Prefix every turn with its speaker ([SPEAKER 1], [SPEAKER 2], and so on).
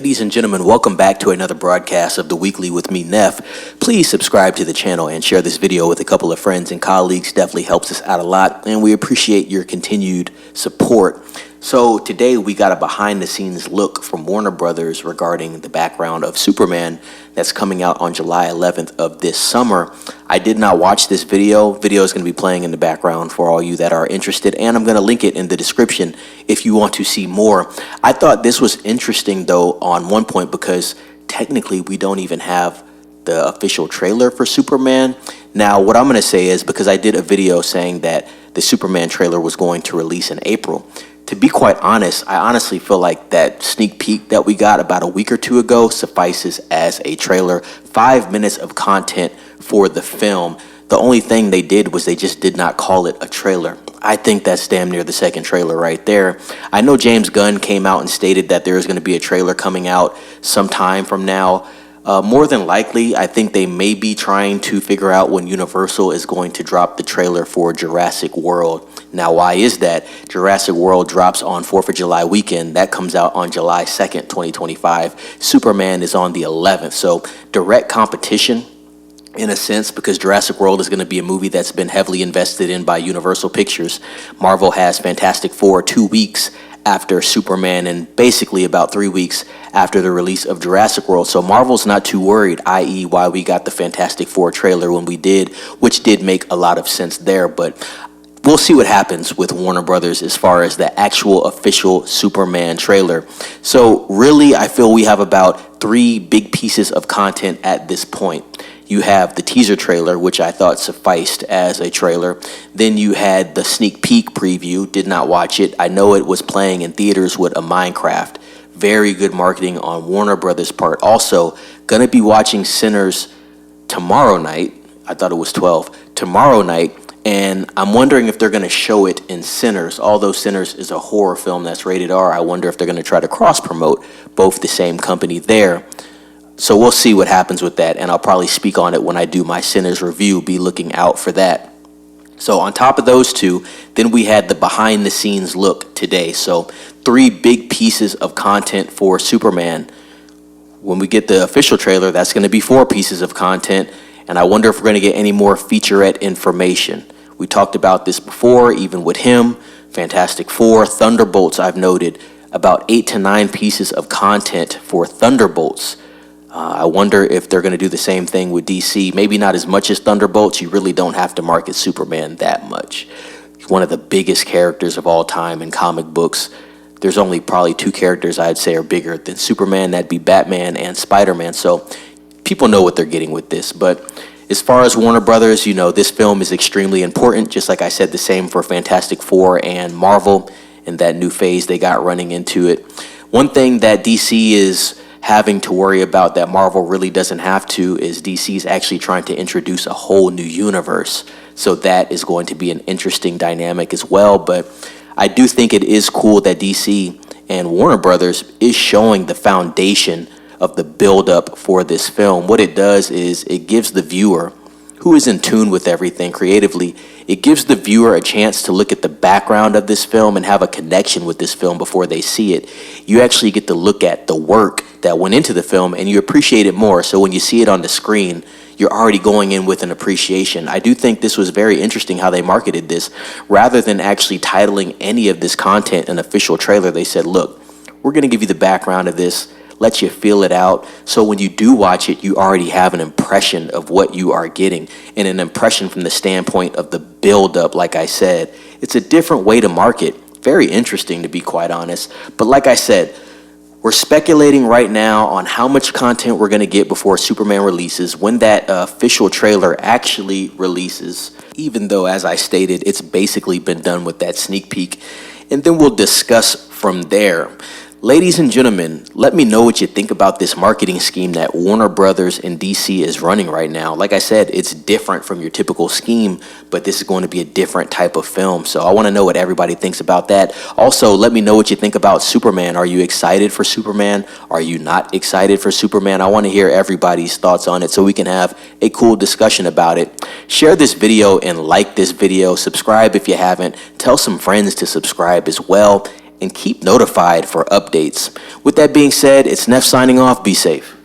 [SPEAKER 1] Ladies and gentlemen, welcome back to another broadcast of The Weekly with me, Neff. Please subscribe to the channel and share this video with a couple of friends and colleagues. Definitely helps us out a lot, and we appreciate your continued support. So today we got a behind-the-scenes look from Warner Brothers regarding the background of Superman that's coming out on July 11th of this summer. I did not watch this video. Video is going to be playing in the background for all you that are interested, and I'm going to link it in the description if you want to see more. I thought this was interesting, though, on one point, because technically we don't even have the official trailer for Superman. Now, what I'm going to say is, because I did a video saying that the Superman trailer was going to release in April, to be quite honest, I honestly feel like that sneak peek that we got about a week or two ago suffices as a trailer. 5 minutes of content for the film. The only thing they did was they just did not call it a trailer. I think that's damn near the second trailer right there. I know James Gunn came out and stated that there is going to be a trailer coming out sometime from now. More than likely, I think they may be trying to figure out when Universal is going to drop the trailer for Jurassic World. Now, why is that? Jurassic World drops on 4th of July weekend. That comes out on July 2nd, 2025. Superman is on the 11th. So direct competition in a sense, because Jurassic World is going to be a movie that's been heavily invested in by Universal Pictures. Marvel has Fantastic Four 2 weeks after Superman, and basically about 3 weeks after the release of Jurassic World. So Marvel's not too worried, i.e. why we got the Fantastic Four trailer when we did, which did make a lot of sense there. But we'll see what happens with Warner Brothers as far as the actual official Superman trailer. So really, I feel we have about 3 big pieces of content at this point. You have the teaser trailer, which I thought sufficed as a trailer. Then you had the sneak peek preview. Did not watch it. I know it was playing in theaters with a Minecraft. Very good marketing on Warner Brothers' part. Also, gonna be watching Sinners tomorrow night. I thought it was 12. Tomorrow night. And I'm wondering if they're going to show it in Sinners. Although Sinners is a horror film that's rated R, I wonder if they're going to try to cross-promote both the same company there. So we'll see what happens with that, and I'll probably speak on it when I do my Sinners review. Be looking out for that. So on top of those two, then we had the behind-the-scenes look today. So 3 big pieces of content for Superman. When we get the official trailer, that's going to be 4 pieces of content, and I wonder if we're going to get any more featurette information. We talked about this before, even with him. Fantastic Four, Thunderbolts, I've noted about 8 to 9 pieces of content for Thunderbolts. I wonder if they're going to do the same thing with DC. Maybe not as much as Thunderbolts. You really don't have to market Superman that much. He's one of the biggest characters of all time in comic books. There's only probably 2 characters I'd say are bigger than Superman. That'd be Batman and Spider-Man. So people know what they're getting with this. But as far as Warner Brothers, you know, this film is extremely important. Just like I said, the same for Fantastic Four and Marvel and that new phase they got running into it. One thing that DC is having to worry about that Marvel really doesn't have to is DC's actually trying to introduce a whole new universe. So that is going to be an interesting dynamic as well. But I do think it is cool that DC and Warner Brothers is showing the foundation of the build-up for this film. What it does is it gives the viewer, who is in tune with everything creatively, it gives the viewer a chance to look at the background of this film and have a connection with this film before they see it. You actually get to look at the work that went into the film and you appreciate it more. So when you see it on the screen, you're already going in with an appreciation. I do think this was very interesting how they marketed this. Rather than actually titling any of this content an official trailer, they said, look, we're going to give you the background of this, let you feel it out. So when you do watch it, you already have an impression of what you are getting, and an impression from the standpoint of the build-up. Like I said, it's a different way to market. Very interesting, to be quite honest. But like I said, we're speculating right now on how much content we're going to get before Superman releases, when that official trailer actually releases, even though, as I stated, it's basically been done with that sneak peek. And then we'll discuss from there. Ladies and gentlemen, let me know what you think about this marketing scheme that Warner Brothers and DC is running right now. Like I said, it's different from your typical scheme, but this is going to be a different type of film. So I want to know what everybody thinks about that. Also, let me know what you think about Superman. Are you excited for Superman? Are you not excited for Superman? I want to hear everybody's thoughts on it so we can have a cool discussion about it. Share this video and like this video. Subscribe if you haven't. Tell some friends to subscribe as well. and keep notified for updates. With that being said, it's Neff signing off. Be safe.